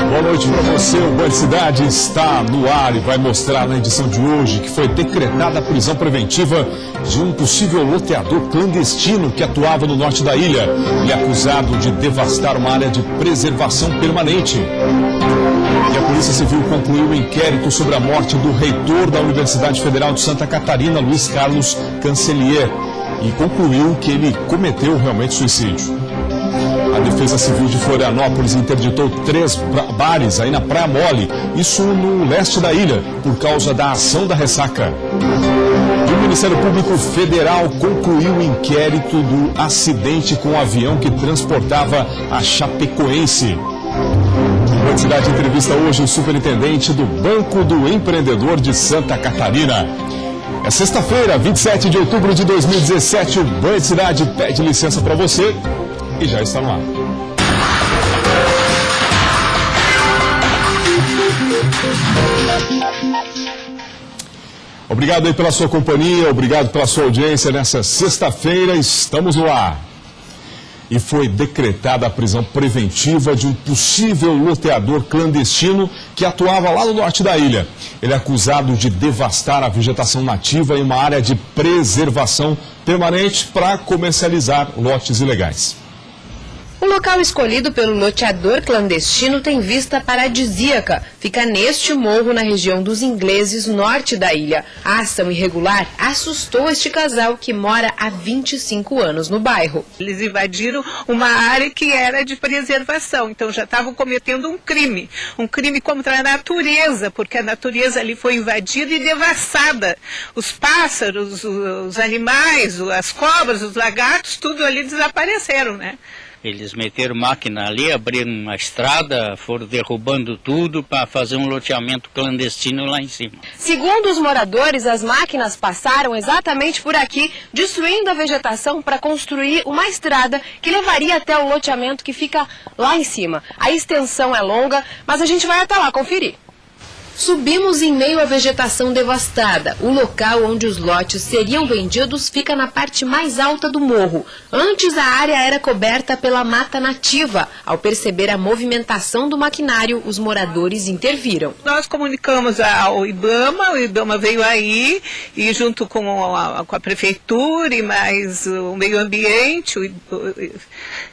Boa noite para você. O Band Cidade está no ar e vai mostrar na edição de hoje que foi decretada a prisão preventiva de um possível loteador clandestino que atuava no norte da ilha. Ele é acusado de devastar uma área de preservação permanente. E a Polícia Civil concluiu o inquérito sobre a morte do reitor da Universidade Federal de Santa Catarina, Luiz Carlos Cancelier, e concluiu que ele cometeu realmente suicídio. A Defesa Civil de Florianópolis interditou 3 bares aí na Praia Mole, isso no leste da ilha, por causa da ação da ressaca. E o Ministério Público Federal concluiu o inquérito do acidente com o avião que transportava a Chapecoense. A Band Cidade entrevista hoje o superintendente do Banco do Empreendedor de Santa Catarina. É sexta-feira, 27 de outubro de 2017, o Band Cidade pede licença para você e já está no ar. Obrigado aí pela sua companhia, obrigado pela sua audiência nessa sexta-feira, estamos no ar. E foi decretada a prisão preventiva de um possível loteador clandestino que atuava lá no norte da ilha. Ele é acusado de devastar a vegetação nativa em uma área de preservação permanente para comercializar lotes ilegais. O local escolhido pelo loteador clandestino tem vista paradisíaca. Fica neste morro na região dos Ingleses, norte da ilha. A ação irregular assustou este casal que mora há 25 anos no bairro. Eles invadiram uma área que era de preservação, então já estavam cometendo um crime contra a natureza, porque a natureza ali foi invadida e devassada. Os pássaros, os animais, as cobras, os lagartos, tudo ali desapareceram, né? Eles meteram máquina ali, abriram uma estrada, foram derrubando tudo para fazer um loteamento clandestino lá em cima. Segundo os moradores, as máquinas passaram exatamente por aqui, destruindo a vegetação para construir uma estrada que levaria até o loteamento que fica lá em cima. A extensão é longa, mas a gente vai até lá conferir. Subimos em meio à vegetação devastada. O local onde os lotes seriam vendidos fica na parte mais alta do morro. Antes a área era coberta pela mata nativa. Ao perceber a movimentação do maquinário, os moradores interviram. Nós comunicamos ao IBAMA, o IBAMA veio aí e junto com a prefeitura e mais o meio ambiente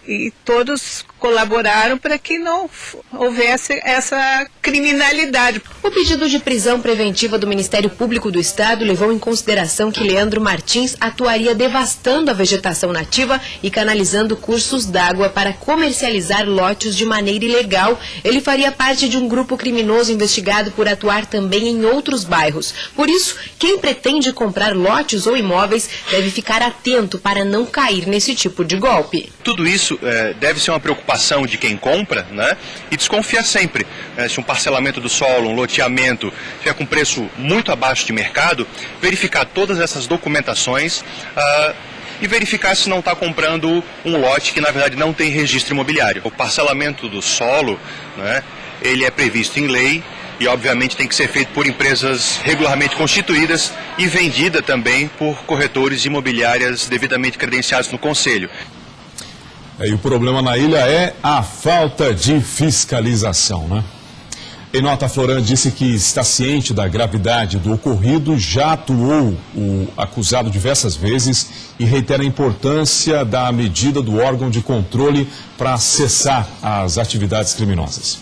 e todos colaboraram para que não houvesse essa criminalidade. O pedido de prisão preventiva do Ministério Público do Estado levou em consideração que Leandro Martins atuaria devastando a vegetação nativa e canalizando cursos d'água para comercializar lotes de maneira ilegal. Ele faria parte de um grupo criminoso investigado por atuar também em outros bairros. Por isso, quem pretende comprar lotes ou imóveis deve ficar atento para não cair nesse tipo de golpe. Tudo isso deve ser uma preocupação de quem compra, né? E desconfiar sempre. Se um parcelamento do solo, um loteamento, tiver com preço muito abaixo de mercado, verificar todas essas documentações e verificar se não está comprando um lote que na verdade não tem registro imobiliário. O parcelamento do solo, né, ele é previsto em lei e obviamente tem que ser feito por empresas regularmente constituídas e vendida também por corretores imobiliárias devidamente credenciados no Conselho. E o problema na ilha é a falta de fiscalização, né? Em nota, a Floran disse que está ciente da gravidade do ocorrido, já atuou o acusado diversas vezes e reitera a importância da medida do órgão de controle para cessar as atividades criminosas.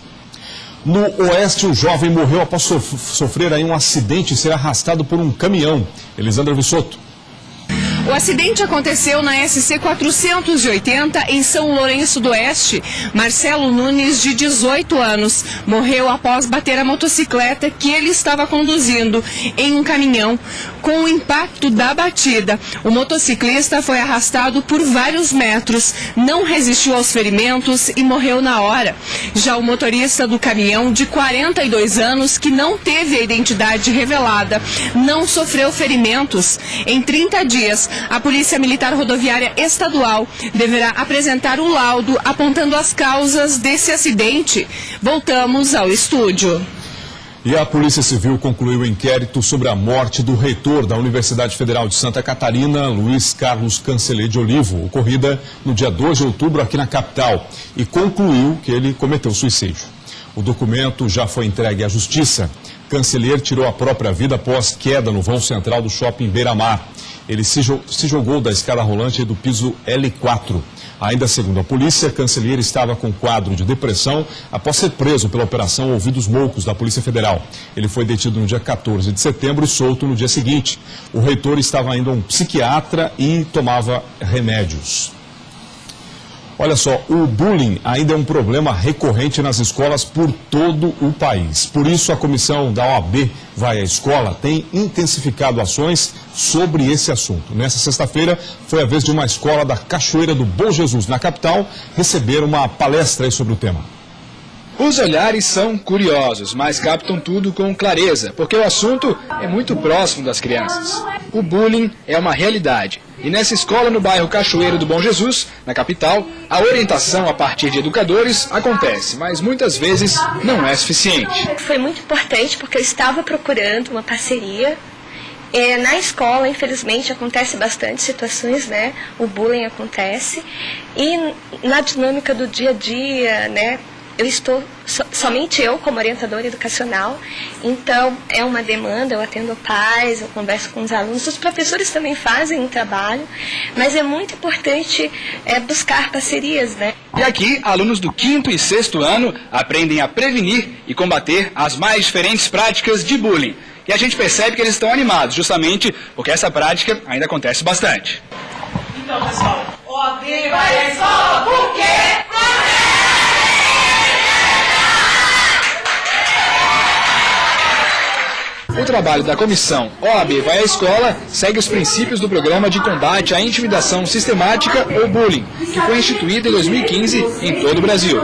No Oeste, um jovem morreu após sofrer aí um acidente e ser arrastado por um caminhão. Elisandra Vissoto. O acidente aconteceu na SC 480 em São Lourenço do Oeste. Marcelo Nunes, de 18 anos, morreu após bater a motocicleta que ele estava conduzindo em um caminhão. Com o impacto da batida, o motociclista foi arrastado por vários metros, não resistiu aos ferimentos e morreu na hora. Já o motorista do caminhão, de 42 anos, que não teve a identidade revelada, não sofreu ferimentos. Em 30 dias, a Polícia Militar Rodoviária Estadual deverá apresentar um laudo apontando as causas desse acidente. Voltamos ao estúdio. E a Polícia Civil concluiu o inquérito sobre a morte do reitor da Universidade Federal de Santa Catarina, Luiz Carlos Cancelier de Olivo, ocorrida no dia 2 de outubro aqui na capital, e concluiu que ele cometeu suicídio. O documento já foi entregue à Justiça. Canceler tirou a própria vida após queda no vão central do shopping Beira-Mar. Ele se jogou da escada rolante do piso L4. Ainda segundo a polícia, Canceler estava com quadro de depressão após ser preso pela Operação Ouvidos Moucos da Polícia Federal. Ele foi detido no dia 14 de setembro e solto no dia seguinte. O reitor estava indo a um psiquiatra e tomava remédios. Olha só, o bullying ainda é um problema recorrente nas escolas por todo o país. Por isso, a comissão da OAB Vai à Escola tem intensificado ações sobre esse assunto. Nessa sexta-feira, foi a vez de uma escola da Cachoeira do Bom Jesus, na capital, receber uma palestra aí sobre o tema. Os olhares são curiosos, mas captam tudo com clareza, porque o assunto é muito próximo das crianças. O bullying é uma realidade. E nessa escola no bairro Cachoeiro do Bom Jesus, na capital, a orientação a partir de educadores acontece, mas muitas vezes não é suficiente. Foi muito importante porque eu estava procurando uma parceria. Na escola, infelizmente, acontece bastante situações, né? O bullying acontece. E na dinâmica do dia a dia, né? Eu estou, somente eu como orientadora educacional, então é uma demanda, eu atendo pais, eu converso com os alunos, os professores também fazem um trabalho, mas é muito importante buscar parcerias, né? E aqui, alunos do 5º e 6º ano aprendem a prevenir e combater as mais diferentes práticas de bullying. E a gente percebe que eles estão animados, justamente porque essa prática ainda acontece bastante. Então, pessoal, OAB vai à escola, por quê? O trabalho da comissão OAB Vai à Escola segue os princípios do Programa de Combate à Intimidação Sistemática ou Bullying, que foi instituído em 2015 em todo o Brasil.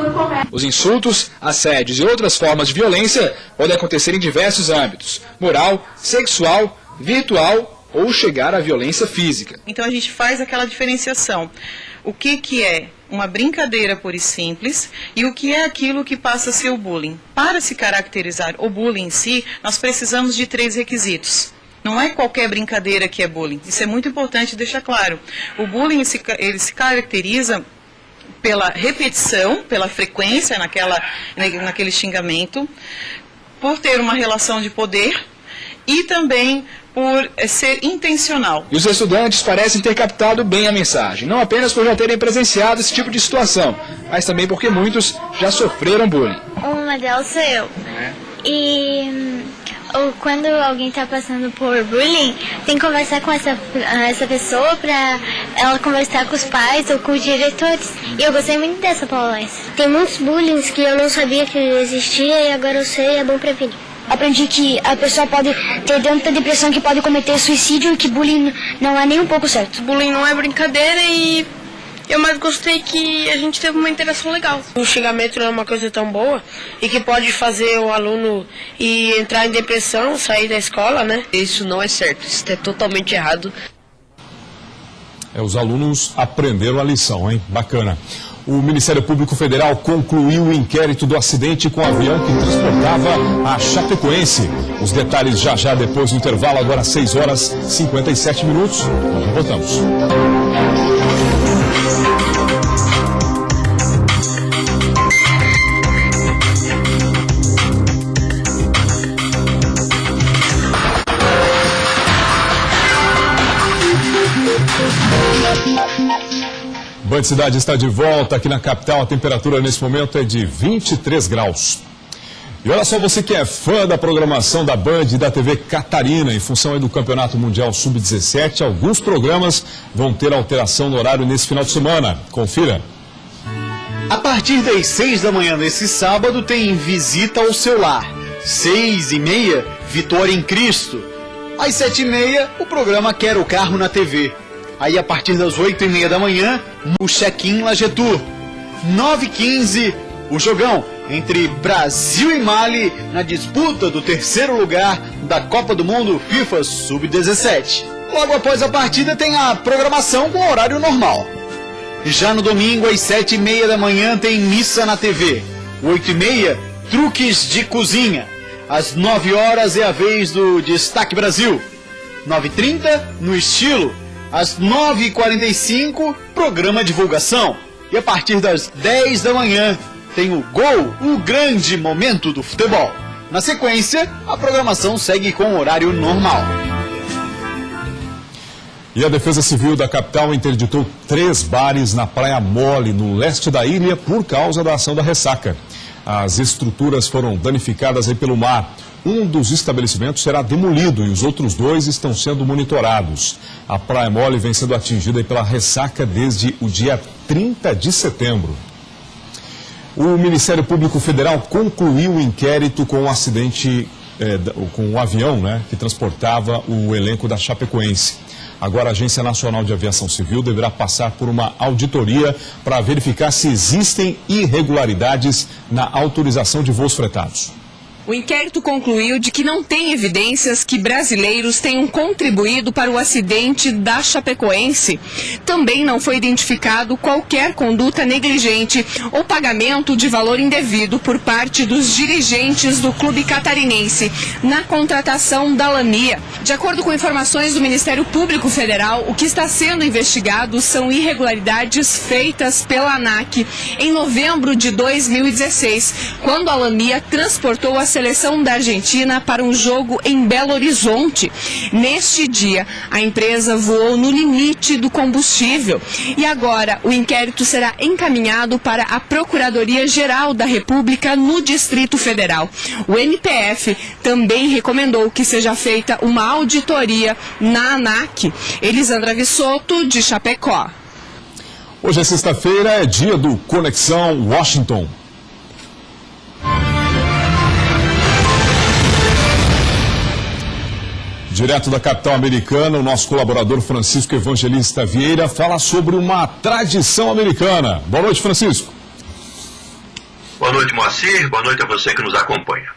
Os insultos, assédios e outras formas de violência podem acontecer em diversos âmbitos: moral, sexual, virtual ou chegar à violência física. Então a gente faz aquela diferenciação. O que é uma brincadeira pura e simples e o que é aquilo que passa a ser o bullying. Para se caracterizar o bullying em si, nós precisamos de 3 requisitos. Não é qualquer brincadeira que é bullying. Isso é muito importante deixar claro. O bullying ele se caracteriza pela repetição, pela frequência naquele xingamento, por ter uma relação de poder e também por ser intencional. E os estudantes parecem ter captado bem a mensagem, não apenas por já terem presenciado esse tipo de situação, mas também porque muitos já sofreram bullying. Uma delas sou eu. E quando alguém está passando por bullying, tem que conversar com essa pessoa para ela conversar com os pais ou com os diretores. E eu gostei muito dessa palestra. Tem muitos bullying que eu não sabia que existia e agora eu sei, é bom prevenir. Aprendi que a pessoa pode ter tanta depressão que pode cometer suicídio e que bullying não é nem um pouco certo. Bullying não é brincadeira e eu mais gostei que a gente teve uma interação legal. O xingamento não é uma coisa tão boa e que pode fazer o aluno entrar em depressão, sair da escola, né? Isso não é certo, isso é totalmente errado. Os alunos aprenderam a lição, hein? Bacana. O Ministério Público Federal concluiu o inquérito do acidente com o avião que transportava a Chapecoense. Os detalhes já depois do intervalo, agora 6h57. Nós já voltamos. Band Cidade está de volta aqui na capital. A temperatura nesse momento é de 23 graus. E olha só, você que é fã da programação da Band e da TV Catarina, em função aí do Campeonato Mundial Sub-17, alguns programas vão ter alteração no horário nesse final de semana. Confira. A partir das 6 da manhã nesse sábado tem Visita ao Seu Lar. 6h30, Vitória em Cristo. Às 7h30, o programa Quero Carro na TV. Aí, a partir das 8h30 da manhã, o Check-in Lagetur. 9h15, o jogão entre Brasil e Mali na disputa do 3º lugar da Copa do Mundo FIFA Sub-17. Logo após a partida tem a programação com horário normal. Já no domingo, às 7h30 da manhã, tem Missa na TV. 8h30, Truques de Cozinha. Às 9 horas é a vez do Destaque Brasil. 9h30, no Estilo. Às 9h45, programa Divulgação. E a partir das 10 da manhã, tem o Gol, o grande momento do futebol. Na sequência, a programação segue com o horário normal. E a Defesa Civil da capital interditou 3 bares na Praia Mole, no leste da ilha, por causa da ação da ressaca. As estruturas foram danificadas aí pelo mar. Um dos estabelecimentos será demolido e os outros 2 estão sendo monitorados. A Praia Mole vem sendo atingida pela ressaca desde o dia 30 de setembro. O Ministério Público Federal concluiu o inquérito com o acidente com o avião, que transportava o elenco da Chapecoense. Agora, a Agência Nacional de Aviação Civil deverá passar por uma auditoria para verificar se existem irregularidades na autorização de voos fretados. O inquérito concluiu de que não tem evidências que brasileiros tenham contribuído para o acidente da Chapecoense. Também não foi identificado qualquer conduta negligente ou pagamento de valor indevido por parte dos dirigentes do clube catarinense na contratação da Lamia. De acordo com informações do Ministério Público Federal, o que está sendo investigado são irregularidades feitas pela ANAC em novembro de 2016, quando a Lamia transportou a seleção da Argentina para um jogo em Belo Horizonte. Neste dia, a empresa voou no limite do combustível e agora o inquérito será encaminhado para a Procuradoria-Geral da República no Distrito Federal. O MPF também recomendou que seja feita uma auditoria na ANAC. Elisandra Vissotto, de Chapecó. Hoje é sexta-feira, é dia do Conexão Washington. Direto da capital americana, o nosso colaborador Francisco Evangelista Vieira fala sobre uma tradição americana. Boa noite, Francisco. Boa noite, Moacir. Boa noite a você que nos acompanha.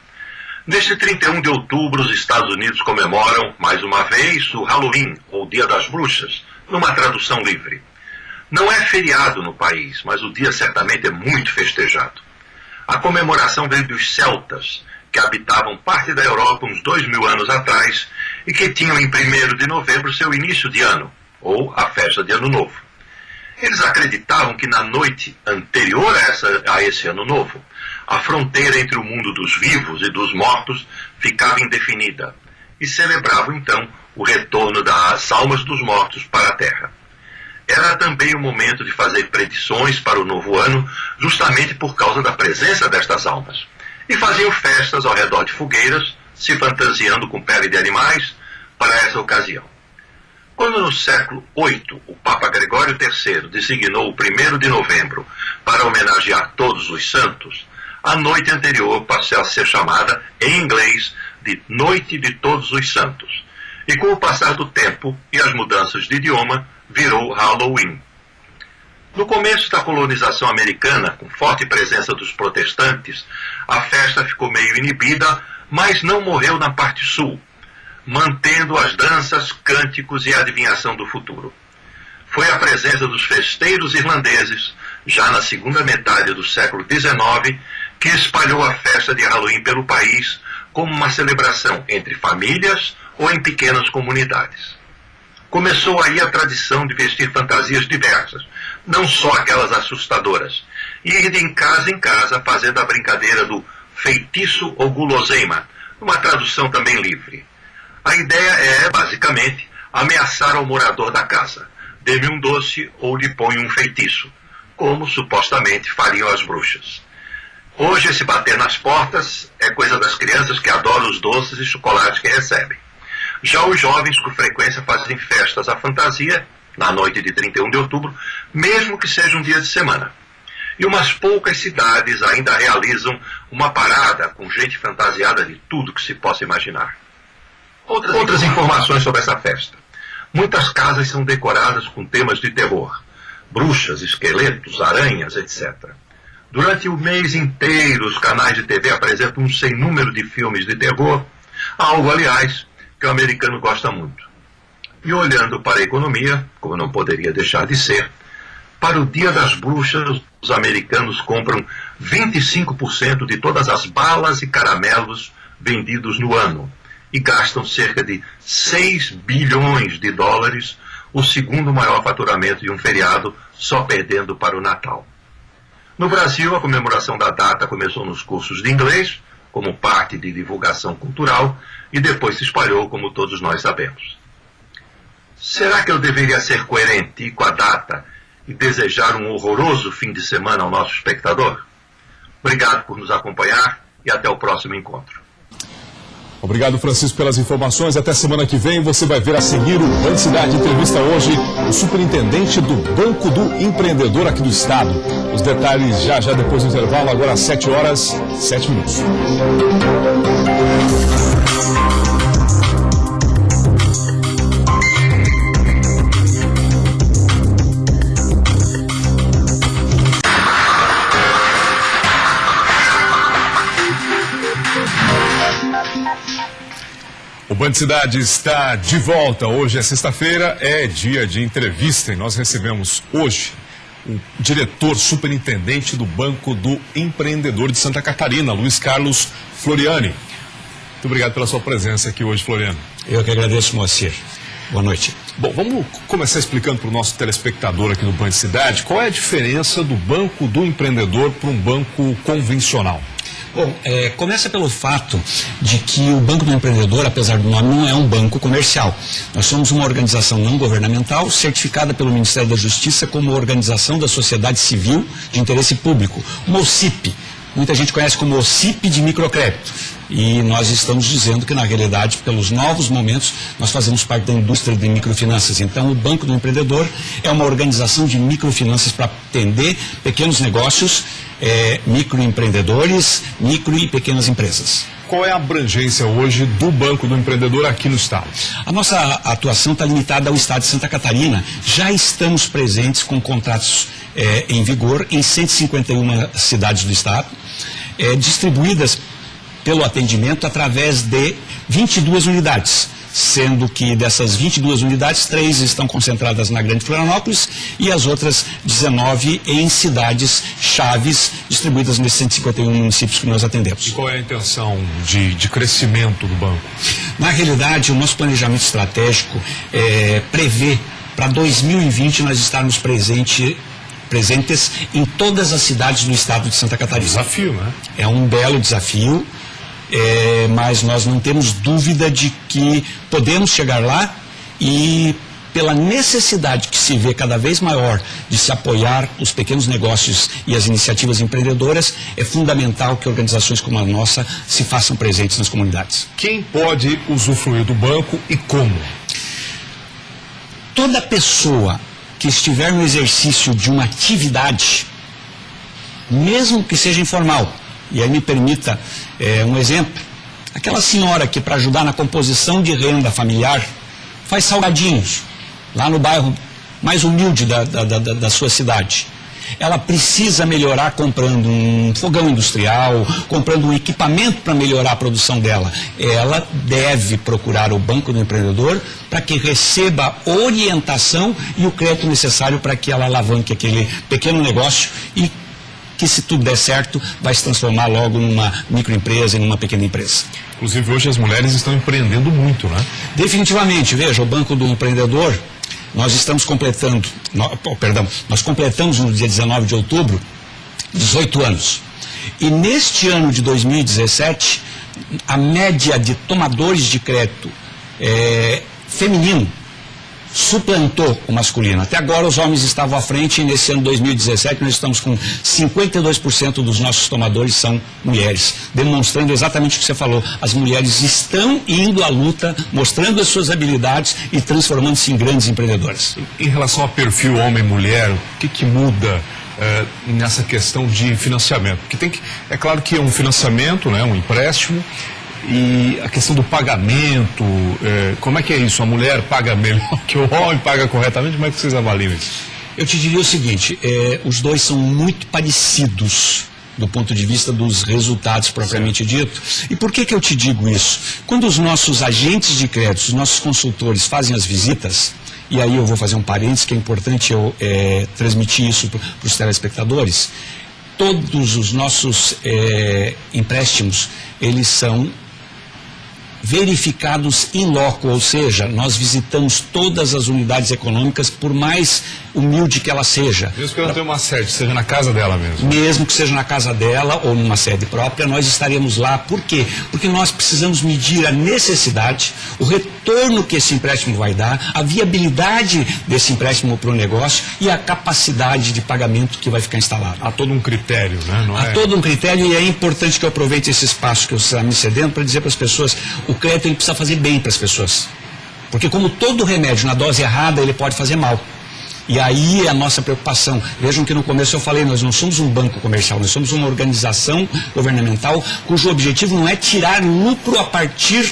Neste 31 de outubro, os Estados Unidos comemoram, mais uma vez, o Halloween, ou Dia das Bruxas, numa tradução livre. Não é feriado no país, mas o dia certamente é muito festejado. A comemoração veio dos celtas, que habitavam parte da Europa uns 2000 anos atrás e que tinham em 1º de novembro seu início de ano, ou a festa de Ano Novo. Eles acreditavam que na noite anterior a esse Ano Novo, a fronteira entre o mundo dos vivos e dos mortos ficava indefinida e celebravam então o retorno das almas dos mortos para a Terra. Era também o momento de fazer predições para o novo ano, justamente por causa da presença destas almas. E faziam festas ao redor de fogueiras, se fantasiando com pele de animais para essa ocasião. Quando no século VIII o Papa Gregório III designou o 1º de novembro para homenagear todos os santos, a noite anterior passou a ser chamada, em inglês, de Noite de Todos os Santos. E com o passar do tempo e as mudanças de idioma, virou Halloween. No começo da colonização americana, com forte presença dos protestantes, a festa ficou meio inibida, mas não morreu na parte sul, mantendo as danças, cânticos e a adivinhação do futuro. Foi a presença dos festeiros irlandeses, já na segunda metade do século XIX, que espalhou a festa de Halloween pelo país como uma celebração entre famílias ou em pequenas comunidades. Começou aí a tradição de vestir fantasias diversas, não só aquelas assustadoras, e ir de em casa fazendo a brincadeira do feitiço ou guloseima, uma tradução também livre. A ideia é, basicamente, ameaçar ao morador da casa, dê-me um doce ou lhe ponho um feitiço, como supostamente fariam as bruxas. Hoje esse bater nas portas é coisa das crianças que adoram os doces e chocolates que recebem. Já os jovens com frequência fazem festas à fantasia, na noite de 31 de outubro, mesmo que seja um dia de semana. E umas poucas cidades ainda realizam uma parada com gente fantasiada de tudo que se possa imaginar. Outras informações sobre essa festa. Muitas casas são decoradas com temas de terror. Bruxas, esqueletos, aranhas, etc. Durante o mês inteiro, os canais de TV apresentam um sem número de filmes de terror, algo, aliás, que o americano gosta muito. E olhando para a economia, como não poderia deixar de ser, para o Dia das Bruxas, os americanos compram 25% de todas as balas e caramelos vendidos no ano e gastam cerca de 6 bilhões de dólares, o segundo maior faturamento de um feriado, só perdendo para o Natal. No Brasil, a comemoração da data começou nos cursos de inglês, como parte de divulgação cultural, e depois se espalhou, como todos nós sabemos. Será que eu deveria ser coerente com a data e desejar um horroroso fim de semana ao nosso espectador? Obrigado por nos acompanhar e até o próximo encontro. Obrigado, Francisco, pelas informações. Até semana que vem você vai ver a seguir o Band Cidade entrevista hoje o superintendente do Banco do Empreendedor aqui do estado. Os detalhes já depois do intervalo, agora às 7h07. O Band Cidade está de volta. Hoje é sexta-feira, é dia de entrevista e nós recebemos hoje o diretor superintendente do Banco do Empreendedor de Santa Catarina, Luiz Carlos Floriani. Muito obrigado pela sua presença aqui hoje, Floriano. Eu que agradeço, Moacir. Boa noite. Bom, vamos começar explicando para o nosso telespectador aqui no Band Cidade qual é a diferença do Banco do Empreendedor para um banco convencional. Bom, começa pelo fato de que o Banco do Empreendedor, apesar do nome, não é um banco comercial. Nós somos uma organização não governamental certificada pelo Ministério da Justiça como organização da sociedade civil de interesse público, uma OCIP. Muita gente conhece como OCIP de microcrédito. E nós estamos dizendo que, na realidade, pelos novos momentos, nós fazemos parte da indústria de microfinanças. Então, o Banco do Empreendedor é uma organização de microfinanças para atender pequenos negócios, microempreendedores, micro e pequenas empresas. Qual é a abrangência hoje do Banco do Empreendedor aqui no estado? A nossa atuação está limitada ao estado de Santa Catarina. Já estamos presentes com contratos em vigor em 151 cidades do estado, distribuídas pelo atendimento através de 22 unidades, sendo que dessas 22 unidades, 3 estão concentradas na Grande Florianópolis e as outras 19 em cidades chaves distribuídas nesses 151 municípios que nós atendemos. E qual é a intenção de crescimento do banco? Na realidade, o nosso planejamento estratégico prevê para 2020 nós estarmos presentes em todas as cidades do estado de Santa Catarina. Desafio, né? É um belo desafio. Mas nós não temos dúvida de que podemos chegar lá e, pela necessidade que se vê cada vez maior de se apoiar os pequenos negócios e as iniciativas empreendedoras, é fundamental que organizações como a nossa se façam presentes nas comunidades. Quem pode usufruir do banco e como? Toda pessoa que estiver no exercício de uma atividade, mesmo que seja informal, e aí me permita um exemplo. Aquela senhora que, para ajudar na composição de renda familiar, faz salgadinhos, lá no bairro mais humilde da sua cidade. Ela precisa melhorar comprando um fogão industrial, comprando um equipamento para melhorar a produção dela. Ela deve procurar o Banco do Empreendedor para que receba orientação e o crédito necessário para que ela alavanque aquele pequeno negócio e que, se tudo der certo, vai se transformar logo numa microempresa e numa pequena empresa. Inclusive, hoje as mulheres estão empreendendo muito, né? Definitivamente. Veja, o Banco do Empreendedor, nós completamos no dia 19 de outubro 18 anos. E neste ano de 2017, a média de tomadores de crédito feminino suplantou o masculino. Até agora os homens estavam à frente e nesse ano 2017 nós estamos com 52% dos nossos tomadores são mulheres, demonstrando exatamente o que você falou. As mulheres estão indo à luta, mostrando as suas habilidades e transformando-se em grandes empreendedoras. Em relação ao perfil homem-mulher, o que muda nessa questão de financiamento? Porque é claro que é um financiamento, né, um empréstimo. E a questão do pagamento, como é que é isso? A mulher paga melhor que o homem, paga corretamente? Como é que vocês avaliam isso? Eu te diria o seguinte, os dois são muito parecidos do ponto de vista dos resultados propriamente dito. E por que eu te digo isso? Quando os nossos agentes de crédito, os nossos consultores fazem as visitas, e aí eu vou fazer um parênteses que é importante eu transmitir isso para os telespectadores, todos os nossos empréstimos, eles são verificados in loco, ou seja, nós visitamos todas as unidades econômicas, por mais humilde que ela seja. Mesmo que ela tenha uma sede, seja na casa dela mesmo. Mesmo que seja na casa dela ou numa sede própria, nós estaremos lá. Por quê? Porque nós precisamos medir a necessidade, o retorno que esse empréstimo vai dar, a viabilidade desse empréstimo para o negócio e a capacidade de pagamento que vai ficar instalado. Há todo um critério, né? Há todo um critério, e é importante que eu aproveite esse espaço que você está me cedendo para dizer para as pessoas, o crédito ele precisa fazer bem para as pessoas. Porque como todo remédio na dose errada, ele pode fazer mal. E aí é a nossa preocupação. Vejam que no começo eu falei, nós não somos um banco comercial, nós somos uma organização governamental cujo objetivo não é tirar lucro a partir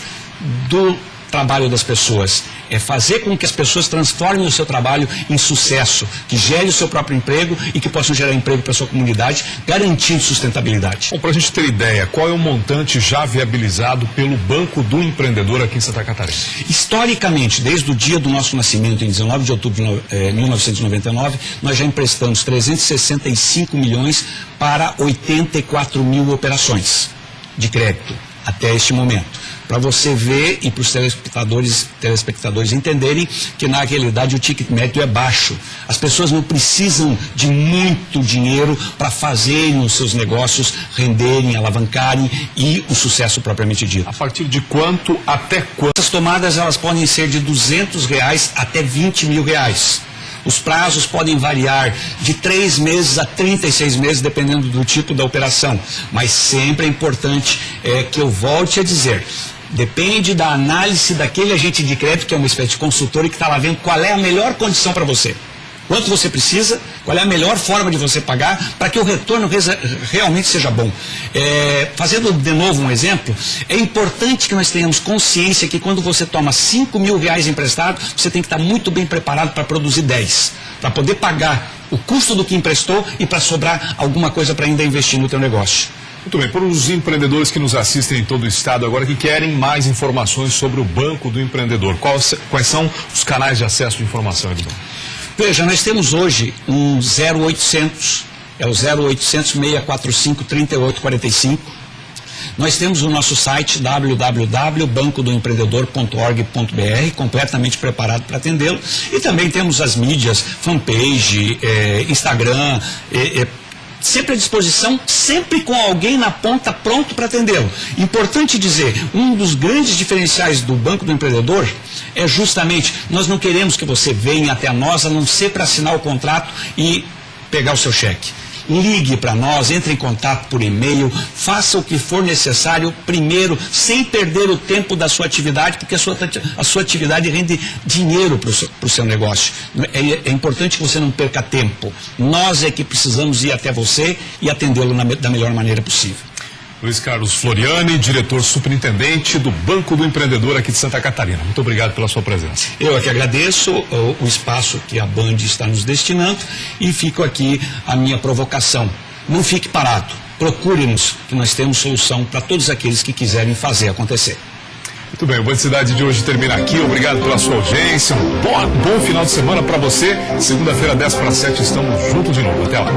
do trabalho das pessoas. É fazer com que as pessoas transformem o seu trabalho em sucesso, que gere o seu próprio emprego e que possam gerar emprego para a sua comunidade, garantindo sustentabilidade. Bom, para a gente ter ideia, qual é o montante já viabilizado pelo Banco do Empreendedor aqui em Santa Catarina? Historicamente, desde o dia do nosso nascimento, em 19 de outubro de 1999, nós já emprestamos 365 milhões para 84 mil operações de crédito até este momento. Para você ver e para os telespectadores entenderem que na realidade o ticket médio é baixo. As pessoas não precisam de muito dinheiro para fazerem os seus negócios renderem, alavancarem e o sucesso propriamente dito. A partir de quanto até quanto? Essas tomadas elas podem ser de R$200 até R$20 mil. Os prazos podem variar de 3 meses a 36 meses, dependendo do tipo da operação. Mas sempre é importante que eu volte a dizer, depende da análise daquele agente de crédito, que é uma espécie de consultor e que está lá vendo qual é a melhor condição para você. Quanto você precisa, qual é a melhor forma de você pagar para que o retorno realmente seja bom. Fazendo de novo um exemplo, é importante que nós tenhamos consciência que quando você toma R$5 mil emprestado, você tem que estar muito bem preparado para produzir 10, para poder pagar o custo do que emprestou e para sobrar alguma coisa para ainda investir no teu negócio. Muito bem, para os empreendedores que nos assistem em todo o estado agora, que querem mais informações sobre o Banco do Empreendedor, quais são os canais de acesso de informação, Edson? Veja, nós temos hoje um 0800, é o 0800 645 3845. Nós temos o nosso site www.bancodoempreendedor.org.br, completamente preparado para atendê-lo. E também temos as mídias, fanpage, Instagram, sempre à disposição, sempre com alguém na ponta pronto para atendê-lo. Importante dizer, um dos grandes diferenciais do Banco do Empreendedor é justamente, nós não queremos que você venha até nós a não ser para assinar o contrato e pegar o seu cheque. Ligue para nós, entre em contato por e-mail, faça o que for necessário primeiro, sem perder o tempo da sua atividade, porque a sua atividade rende dinheiro para o seu negócio. É importante que você não perca tempo. Nós é que precisamos ir até você e atendê-lo da melhor maneira possível. Luiz Carlos Floriani, diretor superintendente do Banco do Empreendedor aqui de Santa Catarina. Muito obrigado pela sua presença. Eu é que agradeço o espaço que a Band está nos destinando e fico aqui a minha provocação. Não fique parado, procure-nos, que nós temos solução para todos aqueles que quiserem fazer acontecer. Muito bem, o Boa Cidade de hoje termina aqui. Obrigado pela sua audiência. Um bom final de semana para você. Segunda-feira, 6:50, estamos juntos de novo. Até lá.